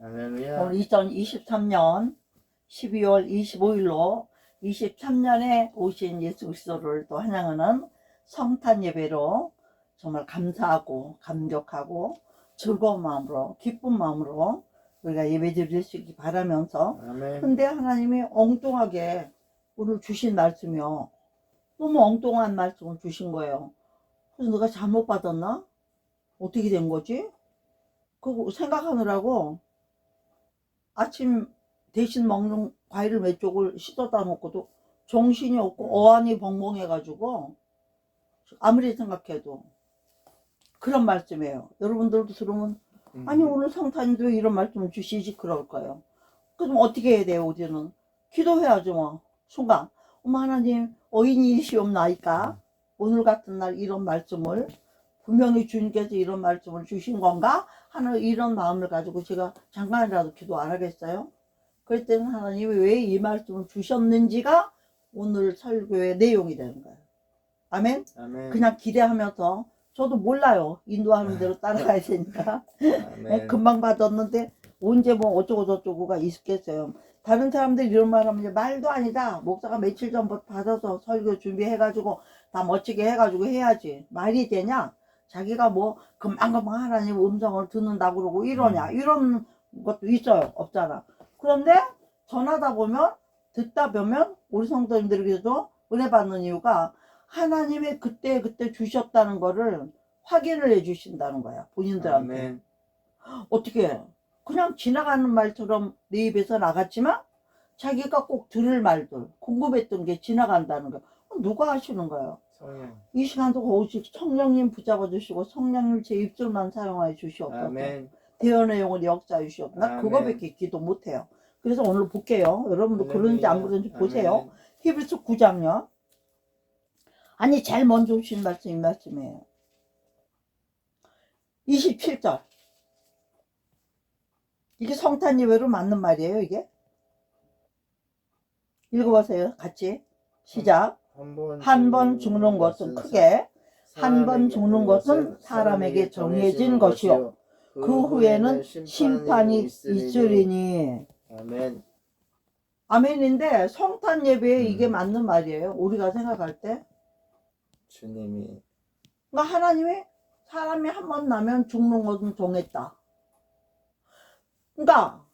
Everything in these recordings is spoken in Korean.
할렐루야. 오늘 2023년 12월 25일로 23년에 오신 예수 그리스도를 또 환영하는 성탄 예배로 정말 감사하고 감격하고 즐거운 마음으로 기쁜 마음으로 우리가 예배 드릴 수 있기 바라면서, 아멘. 근데 하나님이 엉뚱하게 오늘 주신 말씀이요, 너무 엉뚱한 말씀을 주신 거예요. 그래서 내가 잘못 받았나? 어떻게 된 거지? 그거 생각하느라고 아침 대신 먹는 과일을 몇 쪽을 씻어다 놓고도 정신이 없고 어안이 벙벙해가지고 아무리 생각해도 그런 말씀이에요. 여러분들도 들으면 아니 오늘 성탄인데 왜 이런 말씀을 주시지 그럴 거예요. 그럼 어떻게 해야 돼요? 우리는 기도해야죠. 뭐 순간 어머 하나님 어인이시옵나이까 오늘 같은 날 이런 말씀을 분명히 주님께서 이런 말씀을 주신 건가 하는 이런 마음을 가지고 제가 잠깐이라도 기도 안 하겠어요? 그럴 때는 하나님이 왜 이 말씀을 주셨는지가 오늘 설교의 내용이 되는 거예요. 아멘? 아멘. 그냥 기대하면서 저도 몰라요. 인도하는 대로 따라가야 되니까. 아멘. 금방 받았는데 언제 뭐 어쩌고 저쩌고가 있겠어요. 다른 사람들이 이런 말 하면 말도 아니다. 목사가 며칠 전부터 받아서 설교 준비해가지고 다 멋지게 해가지고 해야지. 말이 되냐? 자기가 뭐 금방금방 하나님 음성을 듣는다고 그러고 이러냐? 이런 것도 있어요. 없잖아. 그런데 전하다 보면 듣다 보면 우리 성도님들에게도 은혜 받는 이유가 하나님의 그때 주셨다는 거를 확인을 해 주신다는 거야. 본인들한테. 아멘. 어떻게 그냥 지나가는 말처럼 내 입에서 나갔지만 자기가 꼭 들을 말들 궁금했던 게 지나간다는 거. 누가 하시는 거예요? 성령. 이 시간도 오직 성령님 붙잡아 주시고 성령님 제 입술만 사용하여 주시옵소서. 아멘. 대언의 영혼 역사해 주시옵소서. 나 아멘. 그거밖에 기도 못해요. 그래서 오늘 볼게요. 여러분도 그러는지 안 그러는지 보세요. 아멘. 히브리서 9장요. 아니 제일 먼저 오신 말씀 이 말씀이에요. 27절. 이게 성탄 예배로 맞는 말이에요, 이게? 읽어보세요, 같이. 시작. 한 번 죽는 것은 크게, 한 번 죽는 것은 사람에게 정해진 것이요. 그 후에는 심판이 있으리니. 아멘. 아멘인데 성탄 예배에 이게 맞는 말이에요. 우리가 생각할 때. 주님이. 그러니까 하나님이 사람이 한 번 나면 죽는 것은 정했다. 그러니까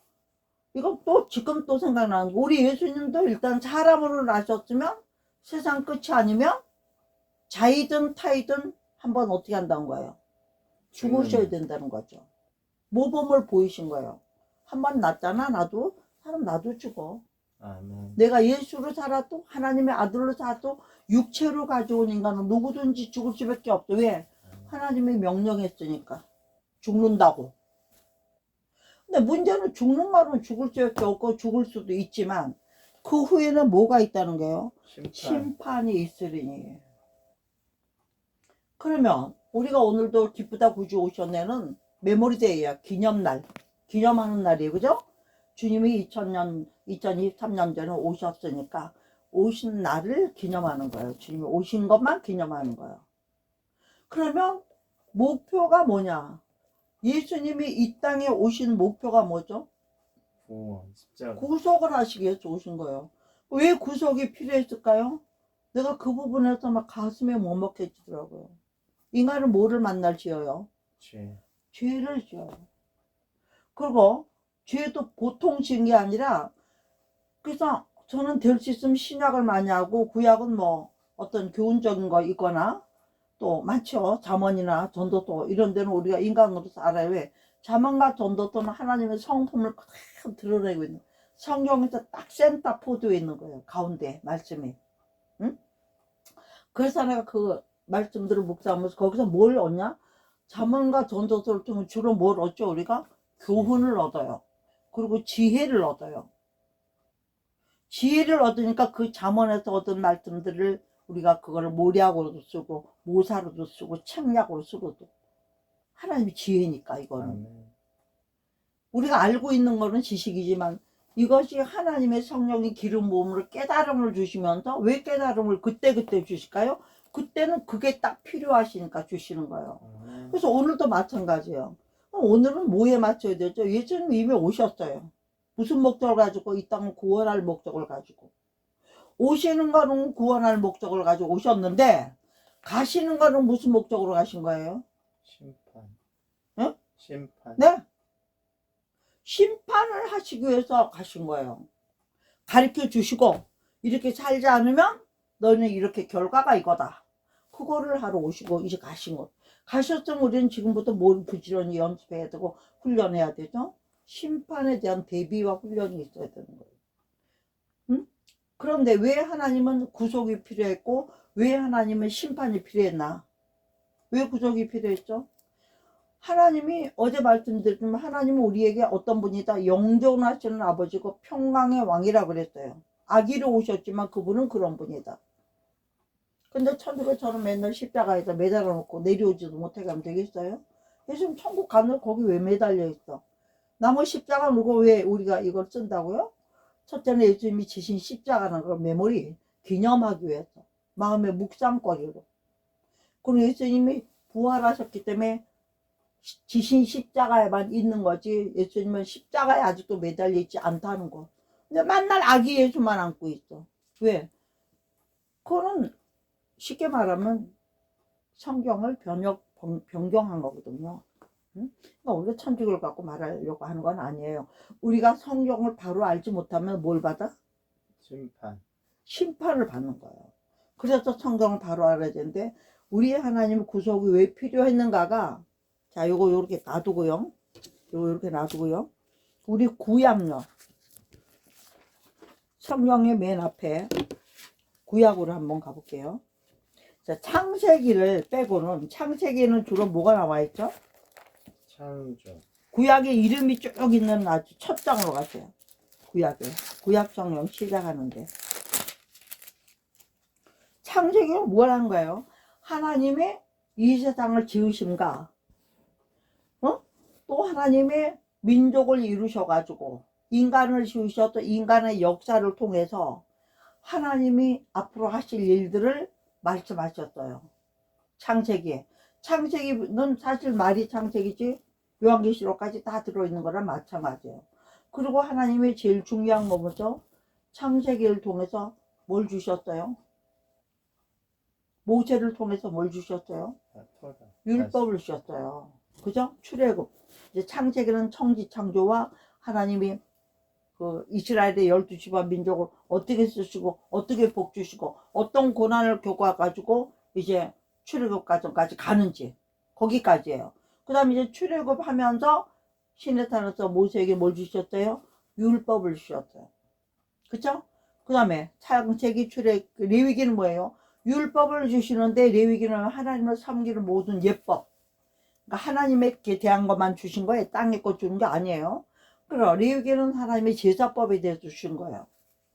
이거 또 지금 또 생각나는 거, 우리 예수님도 일단 사람으로 나셨으면 세상 끝이 아니면 자이든 타이든 한번 어떻게 한다는 거예요? 죽으셔야 된다는 거죠. 모범을 보이신 거예요. 한번 났잖아. 나도 사람 나도 죽어. 아멘. 내가 예수로 살아도 하나님의 아들로 살아도 육체로 가져온 인간은 누구든지 죽을 수밖에 없어. 왜? 하나님이 명령했으니까 죽는다고. 근데 문제는 죽는 말은 죽을 수밖에 없고 죽을 수도 있지만 그 후에는 뭐가 있다는 거예요? 심판이 있으리니. 그러면 우리가 오늘도 기쁘다 구주 오셨네는 메모리데이야. 기념날, 기념하는 날이에요. 그죠? 주님이 2023년 전에 오셨으니까 오신 날을 기념하는 거예요. 주님이 오신 것만 기념하는 거예요. 그러면 목표가 뭐냐? 예수님이 이 땅에 오신 목표가 뭐죠? 십자가. 구속을 하시기 위해서 오신 거예요. 왜 구속이 필요했을까요? 내가 그 부분에서 막 가슴에 먹먹해지더라고요. 인간은 뭐를 만날 지어요? 죄를 지어요. 그리고 죄도 보통 지은 게 아니라, 그래서 저는 될 수 있으면 신약을 많이 하고 구약은 뭐 어떤 교훈적인 거 있거나 또 많죠. 잠언이나 전도서 이런 데는 우리가 인간으로서 알아요. 왜? 잠언과 전도서는 하나님의 성품을 그대로 드러내고 있는, 성경에서 딱 센터포드에 있는 거예요. 가운데 말씀이. 응? 그래서 내가 그 말씀들을 묵상하면서 거기서 뭘 얻냐? 잠언과 전도서를 통해 주로 뭘 얻죠? 우리가 교훈을 얻어요. 그리고 지혜를 얻어요. 지혜를 얻으니까 그 잠언에서 얻은 말씀들을 우리가 그거를 모략으로도 쓰고 모사로도 쓰고 책략으로 쓰고도. 하나님의 지혜니까 이거는. 우리가 알고 있는 거는 지식이지만 이것이 하나님의 성령이 기름 부음으로 깨달음을 주시면서, 왜 깨달음을 그때 주실까요? 그때는 그게 딱 필요하시니까 주시는 거예요. 그래서 오늘도 마찬가지예요. 오늘은 뭐에 맞춰야 되죠? 예수님 이미 오셨어요. 무슨 목적을 가지고? 이 땅을 구원할 목적을 가지고. 오시는 거는 구원할 목적을 가지고 오셨는데, 가시는 거는 무슨 목적으로 가신 거예요? 심판. 응? 심판. 네? 심판을 하시기 위해서 가신 거예요. 가르쳐 주시고, 이렇게 살지 않으면 너는 이렇게 결과가 이거다. 그거를 하러 오시고 이제 가신 거. 가셨으면 우리는 지금부터 뭘 부지런히 연습해야 되고 훈련해야 되죠. 심판에 대한 대비와 훈련이 있어야 되는 거예요. 응? 그런데 왜 하나님은 구속이 필요했고 왜 하나님은 심판이 필요했나? 왜 구속이 필요했죠? 하나님이 어제 말씀드렸지만 하나님은 우리에게 어떤 분이다? 영존하시는 아버지고 평강의 왕이라 그랬어요. 아기로 오셨지만 그분은 그런 분이다. 근데 천국에처럼 맨날 십자가에다 매달아 놓고 내려오지도 못하게 하면 되겠어요? 예수님 천국 가면 거기 왜 매달려 있어? 나무 십자가 누고 왜 우리가 이걸 쓴다고요? 첫째는 예수님이 지신 십자가는 걸 메모리 기념하기 위해서 마음의 묵상거리로. 그리고 예수님이 부활하셨기 때문에 지신 십자가에만 있는 거지 예수님은 십자가에 아직도 매달려 있지 않다는 거. 근데 맨날 아기 예수만 안고 있어. 왜? 그거는 쉽게 말하면 성경을 변경한 거거든요. 응? 그러니까 우리가 천주교를 갖고 말하려고 하는 건 아니에요. 우리가 성경을 바로 알지 못하면 뭘 받아? 심판. 심판을 받는 거예요. 그래서 성경을 바로 알아야 되는데 우리의 하나님 구속이 왜 필요했는가가 자 요거 요렇게 놔두고요. 요거 요렇게 놔두고요. 우리 구약요. 성경의 맨 앞에 구약으로 한번 가볼게요. 자, 창세기를 빼고는 창세기는 주로 뭐가 나와 있죠? 창조. 구약의 이름이 쭉 있는 아주 첫 장으로 가세요. 구약에 구약 성경 시작하는데 창세기는 뭘 한 거예요? 하나님의 이 세상을 지으심과 또 하나님의 민족을 이루셔가지고 인간을 지으셔도 인간의 역사를 통해서 하나님이 앞으로 하실 일들을 말씀하셨어요. 창세기에. 창세기는 사실 말이 창세기지 요한계시록까지 다 들어있는 거랑 마찬가지예요. 그리고 하나님이 제일 중요한 거 뭐죠? 창세기를 통해서 뭘 주셨어요? 모세를 통해서 뭘 주셨어요? 율법을 주셨어요. 그죠? 출애굽. 이제 창세기는 천지창조와 하나님이 그 이스라엘의 12지파 민족을 어떻게 쓰시고 어떻게 복주시고 어떤 고난을 겪어 가지고 이제 출애굽 과정까지 가는지 거기까지예요. 그 다음에 이제 출애굽하면서 신의 산에서 모세에게 뭘 주셨어요? 율법을 주셨어요. 그쵸? 그 다음에 창세기 레위기는 뭐예요? 율법을 주시는데 레위기는 하나님을 섬기는 모든 예법, 그러니까 하나님에게 대한 것만 주신 거예요. 땅에 것 주는 게 아니에요. 그럼 레위기는 하나님의 제사법에 대해 주신 거예요.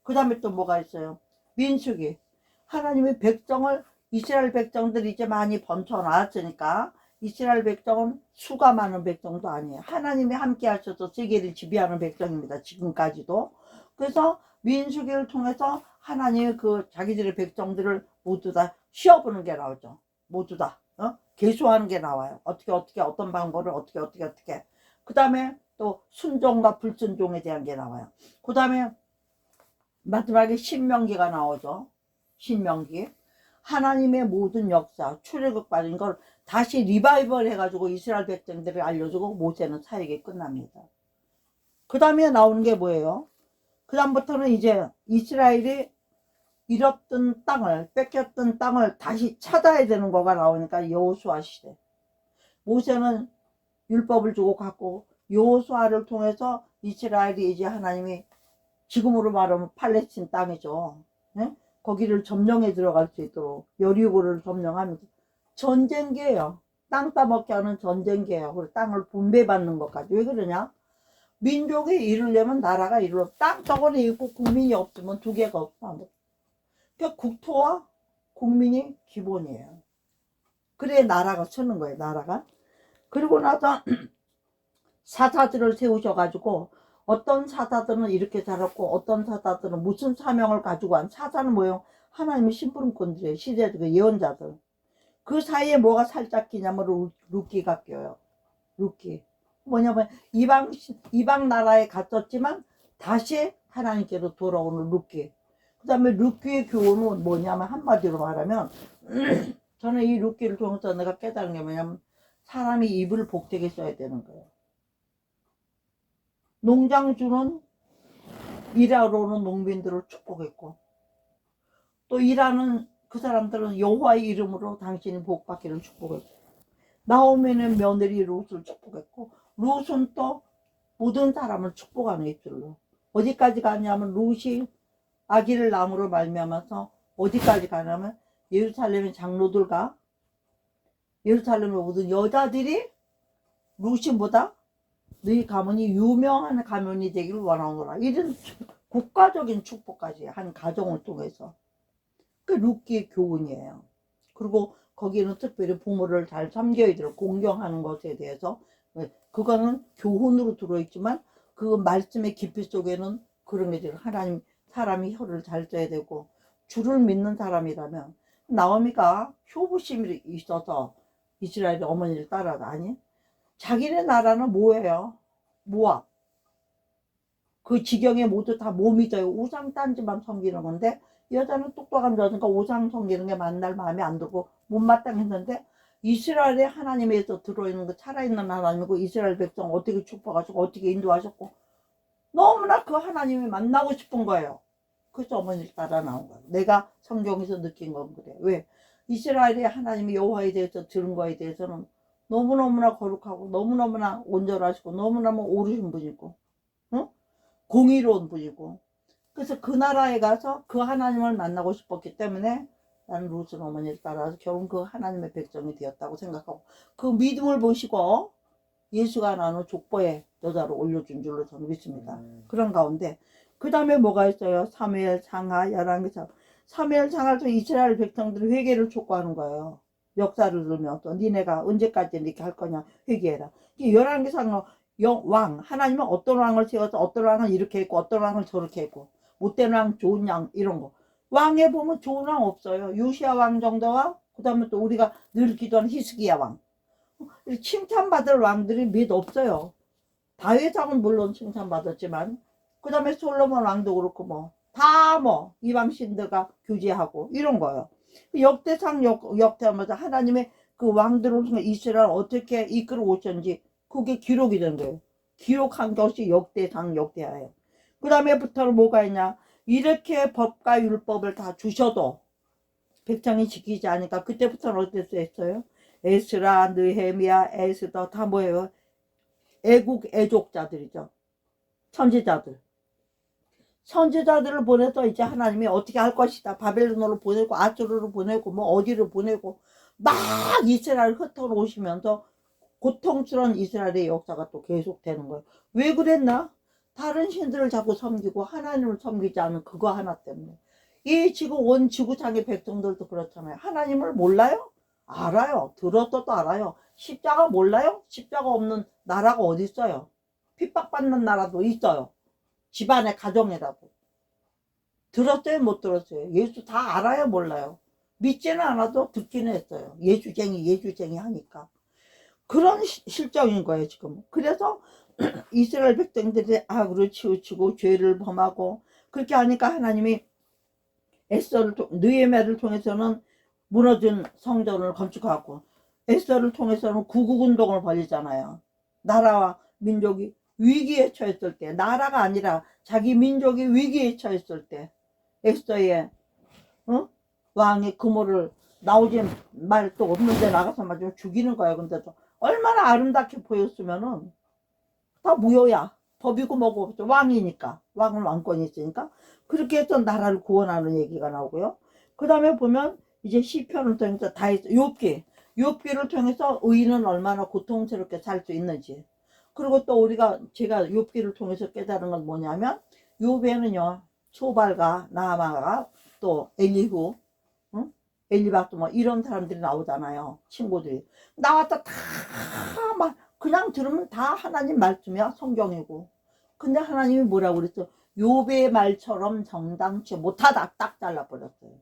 그 다음에 또 뭐가 있어요? 민수기. 하나님의 백성을 이스라엘 백성들이 이제 많이 번쳐 나왔으니까 이스라엘 백성은 수가 많은 백성도 아니에요. 하나님이 함께 하셔서 세계를 지배하는 백성입니다. 지금까지도. 그래서 민수기를 통해서 하나님의 그 자기들의 백성들을 모두 다 쉬어보는 게 나오죠. 모두 다 계수하는 게 나와요. 어떻게 어떤 방법을 어떻게 그 다음에 또 순종과 불순종에 대한 게 나와요. 그 다음에 마지막에 신명기가 나오죠. 신명기. 하나님의 모든 역사, 출애굽 받은 걸 다시 리바이벌 해가지고 이스라엘 백성들을 알려주고 모세는 사역이 끝납니다. 그 다음에 나오는 게 뭐예요? 그 다음부터는 이제 이스라엘이 잃었던 땅을, 뺏겼던 땅을 다시 찾아야 되는 거가 나오니까 여호수아 시대. 모세는 율법을 주고 갔고 여호수아를 통해서 이스라엘이 이제 하나님이 지금으로 말하면 팔레스틴 땅이죠. 네? 거기를 점령해 들어갈 수 있도록 여리고를 점령하면서 전쟁기예요. 땅 따먹게 하는 전쟁기예요. 그리고 땅을 분배받는 것까지. 왜 그러냐? 민족이 이루려면 나라가 이루려. 땅 덩어리 있고 국민이 없으면 두 개가 없어. 그러니까 국토와 국민이 기본이에요. 그래 나라가 서는 거예요. 나라가. 그리고 나서 사사들을 세우셔가지고 어떤 사사들은 이렇게 살았고 어떤 사사들은 무슨 사명을 가지고 한 사사는 뭐예요? 하나님의 심부름꾼들이에요. 시대적 예언자들. 그 사이에 뭐가 살짝 끼냐면 룻기가 껴요. 룻기. 뭐냐면 이방 나라에 갔었지만 다시 하나님께로 돌아오는 룻기. 그 다음에 룻기의 교훈은 뭐냐면 한마디로 말하면 저는 이 룻기를 통해서 내가 깨달은 게 뭐냐면 사람이 입을 복되게 써야 되는 거예요. 농장주는 일하러 오는 농민들을 축복했고 또 일하는 그 사람들은 여호와의 이름으로 당신이 복받기를 축복했고 나오미는 며느리 룻을 축복했고 룻은 또 모든 사람을 축복하는 입술로 어디까지 가냐면 룻이 아기를 낳음으로 말미암아서 어디까지 가냐면 예루살렘의 장로들과 예루살렘의 모든 여자들이 룻이보다 너희 가문이 유명한 가문이 되기를 원하노라. 이런 국가적인 축복까지 한 가정을 통해서 그 룻기의 교훈이에요. 그리고 거기는 특별히 부모를 잘 섬겨야 되고 공경하는 것에 대해서 그거는 교훈으로 들어있지만 그 말씀의 깊이 속에는 그런 게 하나님 사람이 혀를 잘 써야 되고 주를 믿는 사람이라면 나오미가 효부심이 있어서 이스라엘의 어머니를 따라다니 자기네 나라는 뭐예요? 모압. 그 지경에 모두 다 뭐 믿어요? 우상 딴지만 섬기는 건데 여자는 똑똑한 여자니까 우상 섬기는 게 만날 마음에 안 들고 못마땅했는데 이스라엘의 하나님에서 들어있는 거 살아있는 하나님이고 이스라엘 백성 어떻게 축복하시고 어떻게 인도하셨고 너무나 그 하나님이 만나고 싶은 거예요. 그래서 어머니를 따라 나온 거예요. 내가 성경에서 느낀 건 그래. 왜? 이스라엘의 하나님이 여호와에 대해서 들은 거에 대해서는 너무너무나 거룩하고 너무너무나 온전하시고 너무너무 오르신 분이고 응? 공의로운 분이고 그래서 그 나라에 가서 그 하나님을 만나고 싶었기 때문에 나는 룻은 어머니를 따라서 결국 그 하나님의 백성이 되었다고 생각하고 그 믿음을 보시고 예수가 나는 족보에 여자로 올려준 줄로 저는 믿습니다. 그런 가운데 그 다음에 뭐가 있어요? 사무엘 장하 열왕기상 사무엘 장하를 통해 이스라엘 백성들이 회개를 촉구하는 거예요. 역사를 들으면서 니네가 언제까지 이렇게 할 거냐 회개해라. 열왕기상 왕 하나님은 어떤 왕을 세워서 어떤 왕을 이렇게 했고 어떤 왕을 저렇게 했고 못된 왕 좋은 왕 이런 거 왕에 보면 좋은 왕 없어요. 요시야 왕 정도와 그 다음에 또 우리가 늘 기도하는 히스기야 왕 칭찬받을 왕들이 몇 없어요. 다윗 왕은 물론 칭찬받았지만 그 다음에 솔로몬 왕도 그렇고 뭐 다 뭐 이방 신들과 교제하고 이런 거예요. 역대상 역대하면서 하나님의 그 왕들을 통해 이스라엘 어떻게 이끌어 오셨는지 그게 기록이 된 거예요. 기록한 것이 역대상 역대하예요. 그 다음에부터는 뭐가 있냐 이렇게 법과 율법을 다 주셔도 백성이 지키지 않으니까 그때부터는 어땠어요? 에스라, 느헤미야, 에스더 다 뭐예요? 애국 애족자들이죠. 선지자들. 선지자들을 보내서 이제 하나님이 어떻게 할 것이다. 바벨론으로 보내고 아수르로 보내고 뭐 어디로 보내고 막 이스라엘 흩어져 오시면서 고통스러운 이스라엘의 역사가 또 계속되는 거예요. 왜 그랬나? 다른 신들을 자꾸 섬기고 하나님을 섬기지 않은 그거 하나 때문에. 이 지금 온 지구상의 백성들도 그렇잖아요. 하나님을 몰라요? 알아요. 들었어도 알아요. 십자가 몰라요? 십자가 없는 나라가 어디 있어요? 핍박받는 나라도 있어요. 집안에 가정에라도. 들었어요? 못 들었어요? 예수 다 알아요? 몰라요? 믿지는 않아도 듣기는 했어요. 예수쟁이 하니까. 그런 실정인 거예요, 지금. 그래서 이스라엘 백성들이 악으로 치우치고 죄를 범하고 그렇게 하니까 하나님이 느헤미야를 통해서는 무너진 성전을 건축하고 에스더를 통해서는 구국운동을 벌이잖아요. 나라와 민족이 위기에 처했을 때 나라가 아니라 자기 민족이 위기에 처했을 때 에스더의 왕이 그모를 나오지 말도 없는데 나가서 맞으면 죽이는 거야. 근데 또 얼마나 아름답게 보였으면은 다 무효야. 법이고 뭐고 없죠. 왕이니까. 왕은 왕권이 있으니까. 그렇게 해서 나라를 구원하는 얘기가 나오고요. 그 다음에 보면 이제 시편을 통해서 욥기를 통해서 의인은 얼마나 고통스럽게 살 수 있는지. 그리고 또 제가 욥기를 통해서 깨달은 건 뭐냐면 욥에는요 소발과 나아마가 또 엘리후 엘리바스 뭐 이런 사람들이 나오잖아요. 친구들이 나왔다 다 막 그냥 들으면 다 하나님 말씀이야. 성경이고. 근데 하나님이 뭐라고 그랬어? 욥의 말처럼 정당치 못하다 딱 잘라버렸어요.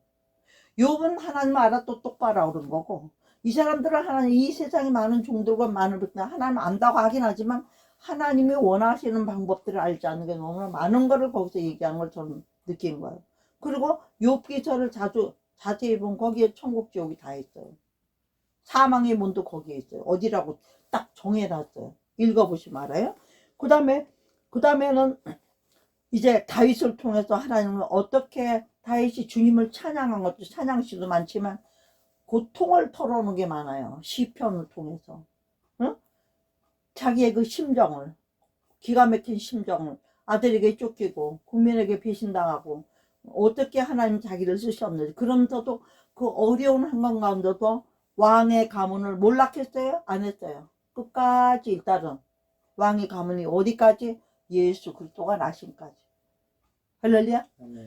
욥은 하나님 알아 또 똑바로 오른 거고 이 사람들은 하나님, 이 세상에 많은 종들과 많은 백성, 하나님 안다고 하긴 하지만 하나님이 원하시는 방법들을 알지 않는 게 너무나 많은 거를 거기서 얘기하는 걸 저는 느낀 거예요. 그리고 욥기서를 자세히 보면 거기에 천국 지옥이 다 있어요. 사망의 문도 거기에 있어요. 어디라고 딱 정해놨어요. 읽어보시면 알아요. 그다음에는 이제 다윗을 통해서 하나님은 어떻게 다윗이 주님을 찬양한 것도 찬양시도 많지만 고통을 털어놓은 게 많아요. 시편을 통해서. 응? 자기의 그 심정을, 기가 막힌 심정을, 아들에게 쫓기고 국민에게 배신당하고 어떻게 하나님 자기를 쓰셨는지, 그러면서도 그 어려운 한강 가운데도 왕의 가문을 몰락했어요? 안 했어요. 끝까지 일단은 왕의 가문이 어디까지? 예수 그리스도가 나신까지. 할렐루야.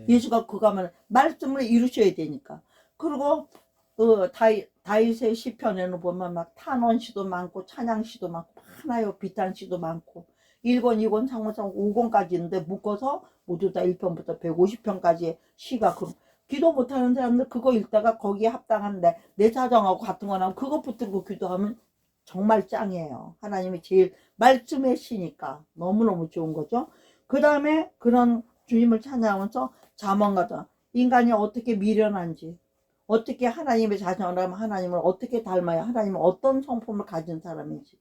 예수가 그 가문을 말씀을 이루셔야 되니까. 그리고 그 다윗의 시편에는 보면 막 탄원시도 많고 찬양시도 많고 많아요. 비탄시도 많고 1권, 2권, 3권, 3권, 5권까지 있는데 묶어서 모두 다 1편부터 150편까지의 시가, 기도 못하는 사람들 그거 읽다가 거기에 합당한 내 사정하고 같은 거 나오면 그거 붙들고 기도하면 정말 짱이에요. 하나님이 제일 말씀의 시니까 너무너무 좋은 거죠. 그 다음에 그런 주님을 찬양하면서 잠언가다. 인간이 어떻게 미련한지, 어떻게 하나님의 자녀를 하면 하나님을 어떻게 닮아야, 하나님은 어떤 성품을 가진 사람인지,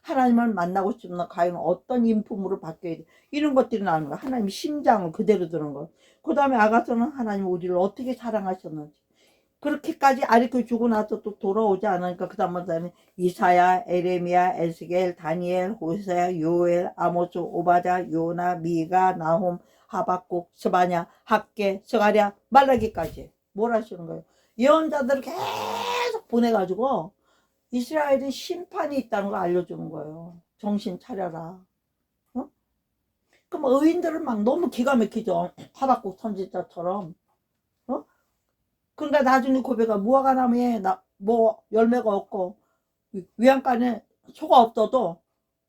하나님을 만나고 싶으면 과연 어떤 인품으로 바뀌어야 돼, 이런 것들이 나오는 거야. 하나님의 심장을 그대로 드는 거. 그 다음에 아가서는 하나님 우리를 어떻게 사랑하셨는지, 그렇게까지 아리켜 주고 나서 또 돌아오지 않으니까 그 다음에 이사야, 에레미야, 에스겔, 다니엘, 호세야, 요엘, 아모스, 오바자, 요나, 미가, 나홈, 하박국, 스바냐, 학계, 스가랴, 말라기까지 뭘 하시는 거예요? 예언자들을 계속 보내가지고 이스라엘에 심판이 있다는 걸 알려주는 거예요. 정신 차려라. 어? 그럼 의인들은 막 너무 기가 막히죠. 하박국 선지자처럼. 어? 그러니까 나중에 고백가 무화과 나무에 뭐 열매가 없고 위안간에 소가 없어도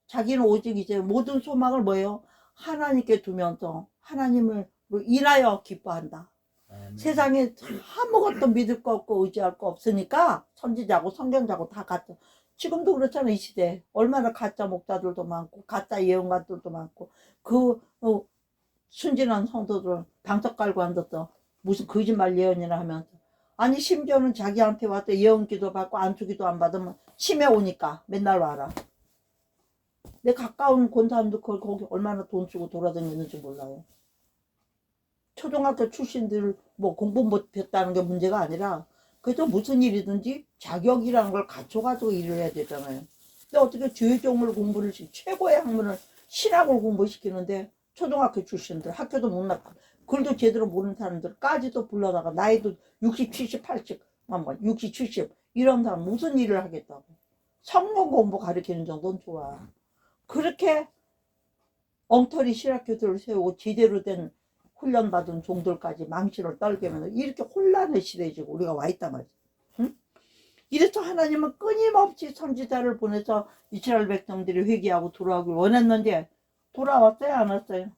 자기는 오직 이제 모든 소망을 뭐예요? 하나님께 두면서 하나님을 인하여 기뻐한다. 세상에 아무것도 믿을 거 없고 의지할 거 없으니까 선지자고 선견자고 다 가짜. 지금도 그렇잖아. 이 시대 얼마나 가짜 목사들도 많고 가짜 예언가들도 많고 순진한 성도들 방석 깔고 앉았어. 무슨 거짓말 예언이나 하면서. 아니 심지어는 자기한테 와서 예언기도 받고 안수기도 안 받으면 치매 오니까 맨날 와라. 내 가까운 권사님도 거기 얼마나 돈 쓰고 돌아다니는지 몰라요. 초등학교 출신들 뭐 공부 못했다는 게 문제가 아니라 그래도 무슨 일이든지 자격이라는 걸 갖춰가지고 일을 해야 되잖아요. 근데 어떻게 주의종물 공부를 최고의 학문을 신학을 공부시키는데 초등학교 출신들 학교도 못 나가 글도 제대로 모르는 사람들까지도 불러다가 나이도 60, 70, 80, 60, 70 이런 사람 무슨 일을 하겠다고. 성경 공부 가르치는 정도는 좋아. 그렇게 엉터리 실학교들을 세우고 제대로 된 훈련받은 종들까지 망치를 떨게면 이렇게 혼란의 시대에 지금 우리가 와 있단 말이야. 응? 이래서 하나님은 끊임없이 선지자를 보내서 이스라엘 백성들이 회개하고 돌아오길 원했는데 돌아왔어요? 안 왔어요?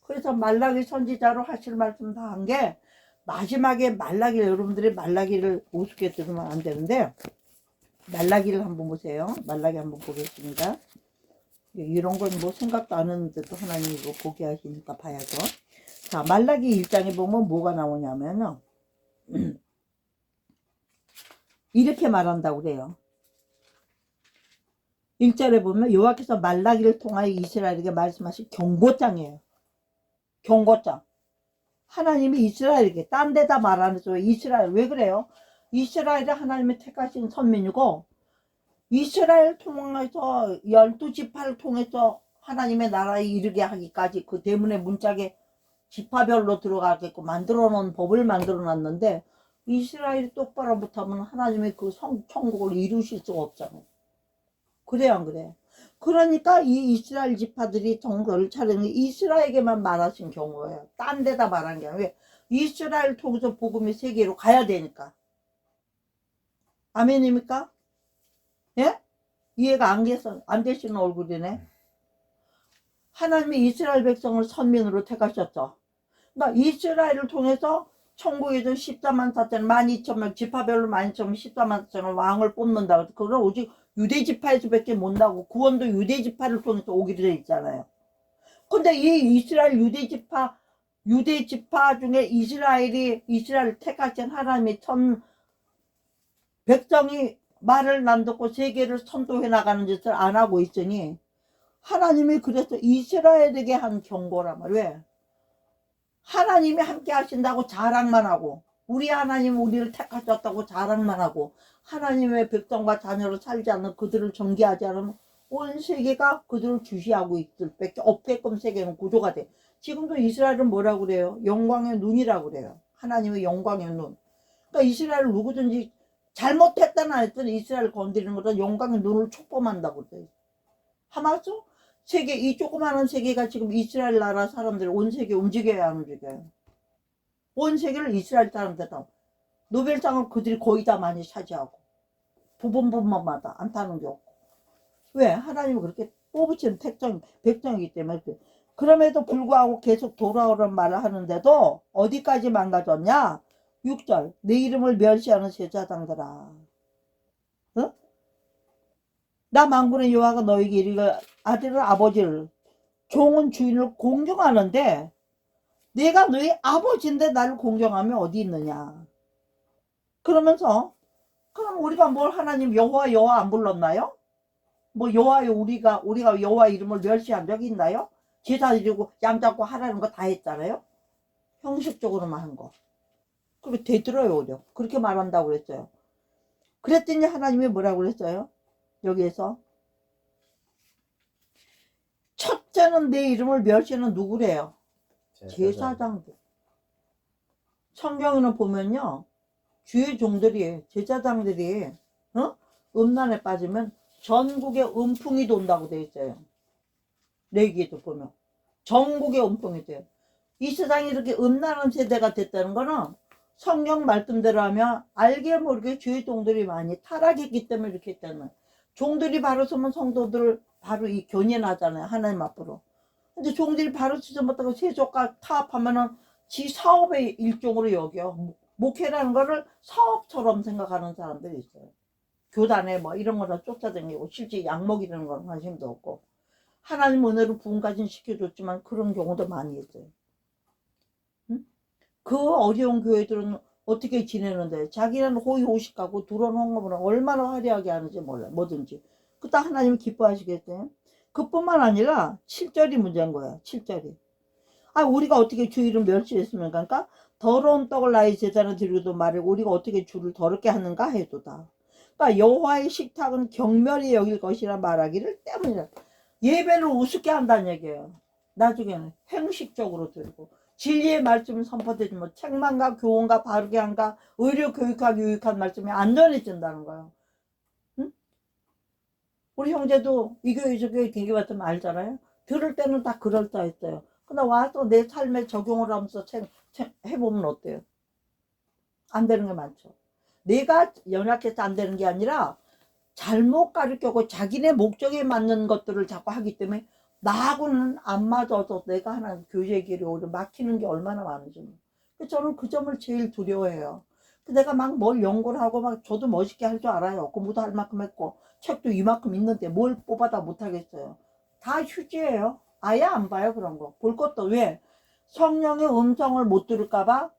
그래서 말라기 선지자로 하실 말씀 다 한 게 마지막에 여러분들이 말라기를 우습게 들으면 안 되는데 말라기를 한번 보세요. 말라기 한번 보겠습니다. 이런 건 뭐 생각도 안 했는데도 하나님이 이거 보게 하시니까 봐야죠. 자, 말라기 1장에 보면 뭐가 나오냐면요. 이렇게 말한다고 그래요. 1절에 보면 여호와께서 말라기를 통하여 이스라엘에게 말씀하신 경고장이에요. 경고장. 하나님이 이스라엘에게 딴 데다 말 안 해서 이스라엘 왜 그래요? 이스라엘이 하나님이 택하신 선민이고 이스라엘 통해서 12지파를 통해서 하나님의 나라에 이르게 하기까지 그 대문의 문짝에 지파별로 들어가게끔 만들어 놓은 법을 만들어 놨는데 이스라엘이 똑바로 못하면 하나님의 그 천국을 이루실 수가 없잖아요. 그래요 안 그래? 그러니까 이 이스라엘 지파들이 정서를 차리는 게 이스라엘에게만 말하신 경우예요. 딴 데다 말한 게 아니라 왜? 이스라엘 통해서 복음이 세계로 가야 되니까. 아멘입니까? 예? 이해가 안 되시는 얼굴이네. 하나님이 이스라엘 백성을 선민으로 택하셨죠. 그러니까 이스라엘을 통해서 천국에서 14만 4천 12,000명 지파별로 12,000명 14만 4천 왕을 뽑는다. 그걸 오직 유대 지파에서밖에 못 나고 구원도 유대 지파를 통해서 오기로 돼 있잖아요. 근데 이 이스라엘 유대 지파 중에 이스라엘 택하신 하나님의 백성이 말을 안 듣고 세계를 선도해 나가는 짓을 안 하고 있으니 하나님이 그래서 이스라엘에게 한 경고란 말이에요. 왜? 하나님이 함께 하신다고 자랑만 하고 우리 하나님 우리를 택하셨다고 자랑만 하고 하나님의 백성과 자녀로 살지 않는 그들을 정죄하지 않으면 온 세계가 그들을 주시하고 있을 밖에 없게끔 세계는 구조가 돼. 지금도 이스라엘은 뭐라고 그래요? 영광의 눈이라고 그래요. 하나님의 영광의 눈. 그러니까 이스라엘 누구든지 잘못했다는 안 했더니 이스라엘 건드리는 것은 영광의 눈을 촉범한다고 그래요. 하마스? 세계, 이 조그마한 세계가 지금 이스라엘 나라 사람들 온 세계 움직여야 안 움직여요. 온 세계를 이스라엘 사람들 다 노벨상을 그들이 거의 다 많이 차지하고 부분마다 안 타는 게 없고. 왜? 하나님이 그렇게 뽑으신 백성이기 때문에. 그럼에도 불구하고 계속 돌아오란 말을 하는데도 어디까지 망가졌냐? 6절 내 이름을 멸시하는 제사장들아, 어? 나 만군의 여호와가 너에게 이르기를 아들은 아버지를 종은 주인을 공경하는데 내가 너희 아버지인데 나를 공경하면 어디 있느냐. 그러면서 그럼 우리가 뭘 하나님 여호와 안 불렀나요? 뭐 여호와요 우리가 여호와 이름을 멸시한 적이 있나요? 제사 드리고 양 잡고 하라는 거 다 했잖아요. 형식적으로만 한 거. 그게 되들어요 오히려. 그렇게 말한다고 그랬어요. 그랬더니 하나님이 뭐라고 그랬어요? 여기에서 첫째는 내 이름을 멸시하는 누구래요? 제사장들. 성경에는 보면요 주의 종들이 제사장들이 음란에 빠지면 전국에 음풍이 돈다고 되어 있어요. 레위기에도 보면 전국에 음풍이 돼요. 이 세상이 이렇게 음란한 세대가 됐다는 거는 성경 말씀대로 하면 알게 모르게 주의 종들이 많이 타락했기 때문에 이렇게 했다는 거예요. 종들이 바로 서면 성도들을 바로 이 견인하잖아요. 하나님 앞으로. 근데 종들이 바로 서지 못하고 세속과 타협하면은 지 사업의 일종으로 여겨. 목회라는 거를 사업처럼 생각하는 사람들이 있어요. 교단에 뭐 이런 거를 쫓아다니고 실제 약 먹이려는 건 관심도 없고 하나님 은혜로 부흥까지는 시켜줬지만 그런 경우도 많이 있어요. 응? 그 어려운 교회들은 어떻게 지내는데 자기는 호의호식하고 두런 헌금을 얼마나 화려하게 하는지 몰라. 뭐든지 그때 하나님 기뻐하시겠어요. 그뿐만 아니라 7절이 문제인 거야. 7절이 우리가 어떻게 주 이름 멸시했으면 그러니까 더러운 떡을 나의 제단에 드리고도 말을 우리가 어떻게 주를 더럽게 하는가 해도다. 그러니까 여호와의 식탁은 경멸히 여길 것이라 말하기를 때문이라. 예배를 우습게 한다는 얘기예요. 나중에는 행식적으로 드리고 진리의 말씀을 선포되지 못 책망과 교훈과 바르게 한가 의료 교육과 유익한 말씀이 안 전해진다는 거예요. 응? 우리 형제도 이 교회 저 교회 되게 봤으면 알잖아요. 들을 때는 다 그럴싸했어요. 근데 와서 내 삶에 적용을 하면서 해보면 어때요? 안 되는 게 많죠. 내가 연약해서 안 되는 게 아니라 잘못 가르쳐고 자기네 목적에 맞는 것들을 자꾸 하기 때문에 나하고는 안 맞아서 내가 하는 교제 길이 오히려 막히는 게 얼마나 많은지. 저는 그 점을 제일 두려워해요. 내가 막 뭘 연구를 하고 막 저도 멋있게 할 줄 알아요. 공부도 할 만큼 했고 책도 이만큼 있는데 뭘 뽑아다 못하겠어요. 다 휴지예요. 아예 안 봐요 그런 거. 볼 것도 왜? 성령의 음성을 못 들을까봐